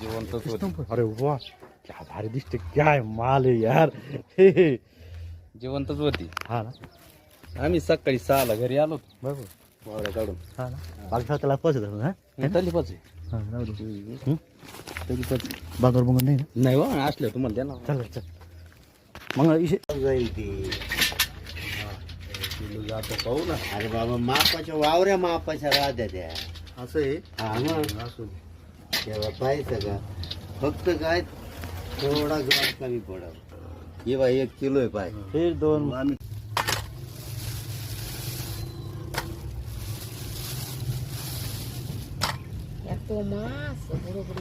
जिवंतच होती. अरे वा क्या भारी दिसते, काय माल आहे यार. हे हे. जिवंतच होती. हा ना आम्ही सकाळी 6ला घरी आलो बरोबर. वावड्या काढून. हा ना बागेत त्याला पोचत असेल ना. तरी पाच हा जाऊ दे. तरी पाच बांगर बंगर नाही ना. नाही बा असलं तुम्हाला द्या ना. चल चल मग इशे जाईल ती. किलो जातो पाहू ना. अरे बाबा मापाच्या वावऱ्या मापाच्या राहत्या त्या. असं आहे. हा मग असू दे. तेव्हा पाहायचं का फक्त काय थोडा ग्राम कमी पडावं. हे बा 1 किलो आहे पाय. हे दोन आम्ही तो मास बरोबर